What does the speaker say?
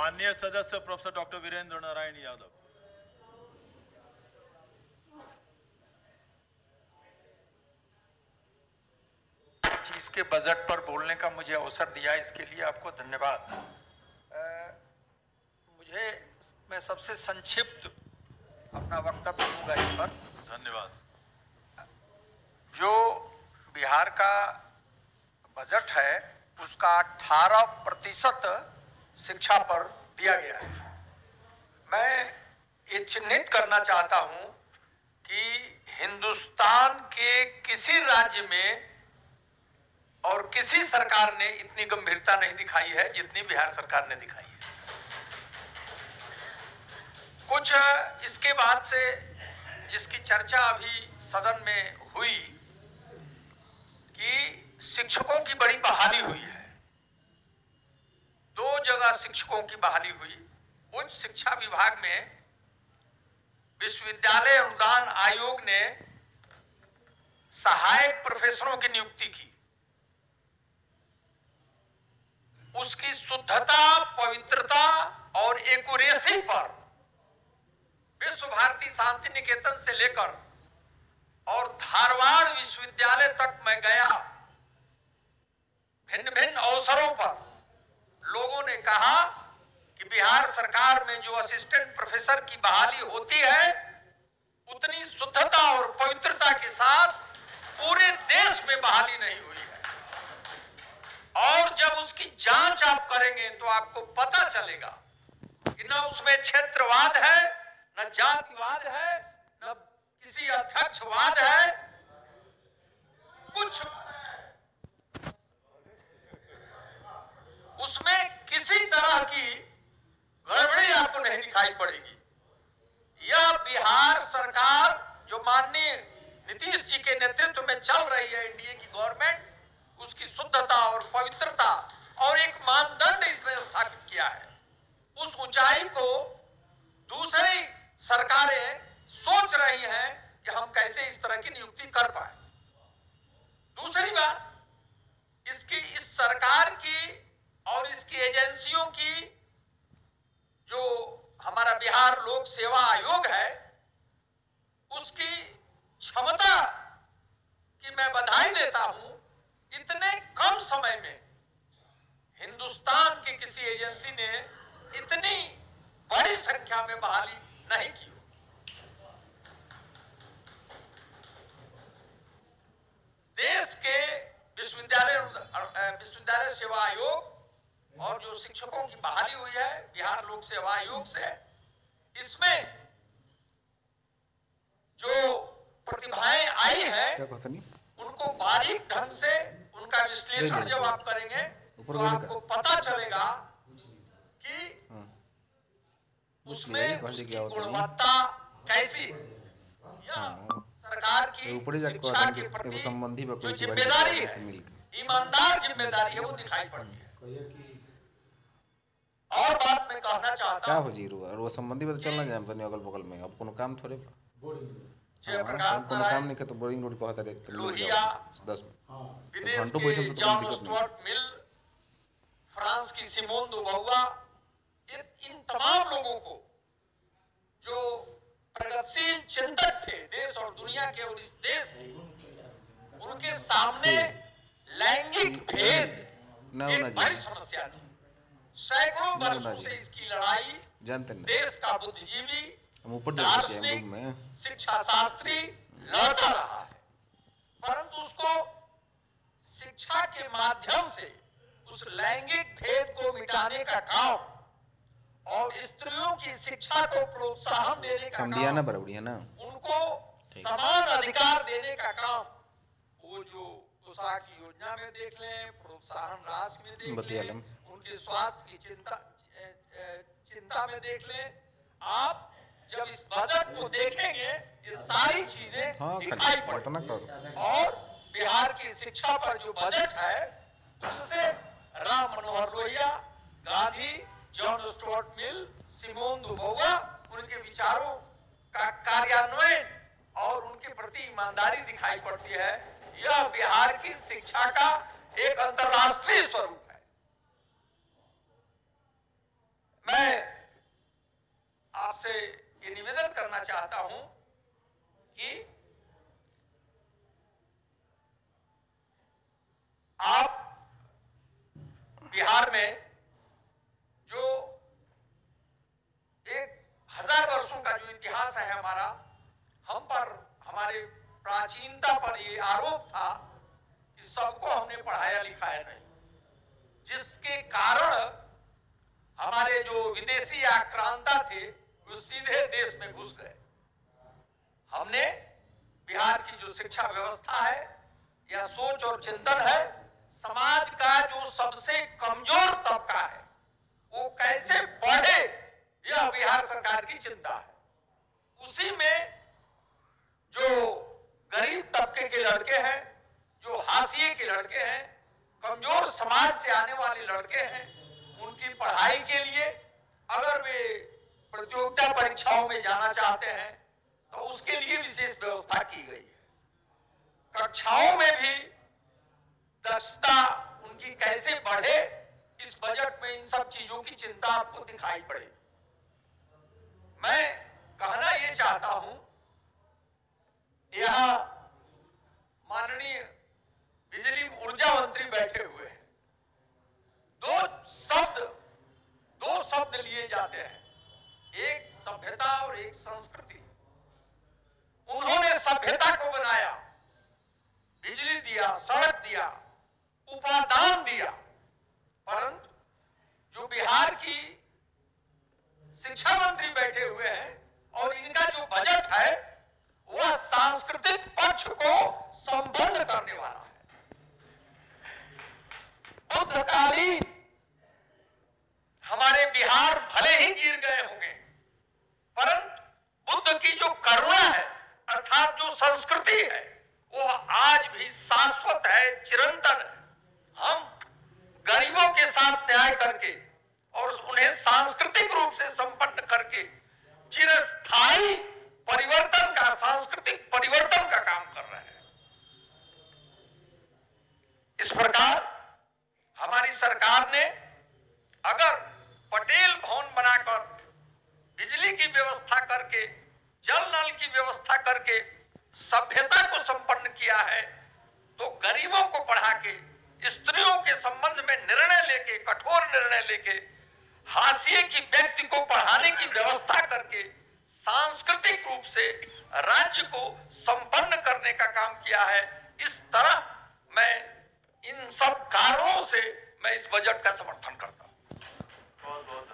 माननीय सदस्य professor doctor Virendra Narayan Yadav. इसके बजट पर बोलने का मुझे अवसर दिया, इसके लिए आपको धन्यवाद। मैं सबसे संक्षिप्त अपना वक्तव्य दूंगा इस पर। धन्यवाद। जो बिहार का बजट है उसका 18% शिक्षा पर दिया गया है। मैं ये चिन्हित करना चाहता हूं कि हिंदुस्तान के किसी राज्य में और किसी सरकार ने इतनी गंभीरता नहीं दिखाई है जितनी बिहार सरकार ने दिखाई है। कुछ इसके बाद से जिसकी चर्चा अभी सदन में हुई कि शिक्षकों की बड़ी बहाली हुई है। 2 जगह शिक्षकों की बहाली हुई। उच्च शिक्षा विभाग में विश्वविद्यालय अनुदान आयोग ने सहायक प्रोफेसरों की नियुक्ति की। उसकी शुद्धता, पवित्रता और एक्यूरेसी पर विश्व भारती शांति निकेतन से लेकर और धारवाड़ विश्वविद्यालय तक मैं गया। भिन्न भिन्न अवसरों पर लोगों ने कहा कि बिहार सरकार में जो असिस्टेंट प्रोफेसर की बहाली होती है उतनी शुद्धता और पवित्रता के साथ पूरे देश में बहाली नहीं हुई है। और जब उसकी जांच आप करेंगे तो आपको पता चलेगा कि न उसमें क्षेत्रवाद है, न जातिवाद है, न किसी अध्यक्षवाद है। कुछ उसमें किसी तरह की गड़बड़ी आपको नहीं दिखाई पड़ेगी। यह बिहार सरकार जो माननीय नीतीश जी के नेतृत्व में चल रही है, एनडीए की गवर्नमेंट, उसकी शुद्धता और पवित्रता और एक मानदंड इसने स्थापित किया है। उस ऊंचाई को दूसरी सरकारें सोच रही हैं कि हम कैसे इस तरह की नियुक्ति कर पाए। दूसरी बात, इस सरकार की और इसकी एजेंसियों की जो हमारा बिहार लोक सेवा आयोग है उसकी क्षमता की मैं बधाई देता हूं। इतने कम समय में हिंदुस्तान की किसी एजेंसी ने इतनी बड़ी संख्या में बहाली नहीं की। देश के विश्वविद्यालय सेवा आयोग और जो शिक्षकों की बहाली हुई है बिहार लोक सेवा आयोग से, इसमें जो प्रतिभाएं आई हैं उनको बारीक ढंग से उनका विश्लेषण जब आप करेंगे तो आपको पता चलेगा कि उसमें उसकी गुणवत्ता कैसी है। यह सरकार की शिक्षा के प्रति जो जिम्मेदारी है, ईमानदार जिम्मेदारी है, वो दिखाई पड़ती है। और बात मैं कहना चाहता हूं, क्या हो जी वो संबंधी बात चलना जाए तो अगल बगल में अब कोनो काम थोड़े जयप्रकाश कोनो काम नहीं के तो बोरिंग रोड कहता रहते लोहिया 10 विदेश के जॉन स्टुअर्ट मिल, फ्रांस की सिमोन दो बहुआ, इन तमाम लोगों को जो प्रगतिशील चिंतक थे देश और दुनिया के और इस देश के, उनके सामने लैंगिक भेद एक बड़ी समस्या थी। सैकड़ों वर्षों से इसकी लड़ाई देश का बुद्धिजीवी, दार्शनिक, शिक्षा शास्त्री लड़ता रहा है, परंतु उसको शिक्षा के माध्यम से उस लैंगिक भेद को मिटाने का काम और स्त्रियों की शिक्षा को प्रोत्साहन देने का काम, उनको समान अधिकार देने का काम, वो जो पोशाक की योजना में देख लें, प्रोत्साहन राशि में देख लें, उनके स्वास्थ्य की चिंता में देख लें, आप जब इस बजट को देखेंगे ये सारी चीजें दिखाई पड़ती। और बिहार की शिक्षा पर जो बजट है उससे Ram Manohar Lohia, Gandhi, John Stuart Mill, Simone de Beauvoir, उनके विचारों का कार्यान्वयन और उनके प्रति ईमानदारी दिखाई पड़ती है। यह बिहार की शिक्षा का एक अंतर्राष्ट्रीय स्वरूप है। मैं मैं आपसे ये निवेदन करना चाहता हूं कि आप बिहार में जो 1000 वर्षों का जो इतिहास है हमारा, हम पर हमारे प्राचीनता पर ये आरोप था कि सबको हमने पढ़ाया लिखाया नहीं, जिसके कारण हमारे जो विदेशी आक्रांता थे वो सीधे देश में घुस गए। हमने बिहार की जो शिक्षा व्यवस्था है या सोच और चिंतन है, समाज का जो सबसे कमजोर तबका है वो कैसे बढ़े, यह बिहार सरकार की चिंता है। उसी में जो गरीब तबके के लड़के हैं, जो हाशिए के लड़के हैं, कमजोर समाज से आने वाले लड़के हैं, उनकी पढ़ाई के लिए अगर वे प्रतियोगिता परीक्षाओं में जाना चाहते हैं तो उसके लिए विशेष व्यवस्था की गई है। कक्षाओं में भी दक्षता उनकी कैसे बढ़े, इस बजट में इन सब चीजों की चिंता आपको दिखाई पड़ेगी। मैं कहना यह चाहता हूं, यहां माननीय बिजली ऊर्जा मंत्री बैठे हुए हैं। दो शब्द लिए जाते हैं, एक सभ्यता और एक संस्कृति। उन्होंने सभ्यता को बनाया, बिजली दिया, सड़क दिया, उपादान दिया, परंतु जो बिहार की शिक्षा मंत्री बैठे हुए हैं और इनका जो बजट है वह सांस्कृतिक पक्ष को संबद्ध करने वाला है। बुद्धकालीन हमारे बिहार भले ही गिर गए होंगे, परंतु बुद्ध की जो करुणा है अर्थात जो संस्कृति है वह आज भी शाश्वत है, चिरंतन है। हम गरीबों के साथ न्याय करके और उन्हें सांस्कृतिक रूप से संपन्न करके चिरस्थायी परिवर्तन का, सांस्कृतिक परिवर्तन का काम कर रहे हैं। इस प्रकार हमारी सरकार ने अगर पटेल भवन बनाकर बिजली की व्यवस्था करके, जल नल की व्यवस्था करके सभ्यता को संपन्न किया है, तो गरीबों को पढ़ा के, स्त्रियों के संबंध में निर्णय लेके, कठोर निर्णय लेके, हाशिए की व्यक्ति को पढ़ाने की व्यवस्था करके सांस्कृतिक रूप से राज्य को संपन्न करने का काम किया है। इस तरह मैं इन सब कारणों से मैं इस बजट का समर्थन करता हूं। बहुत बहुत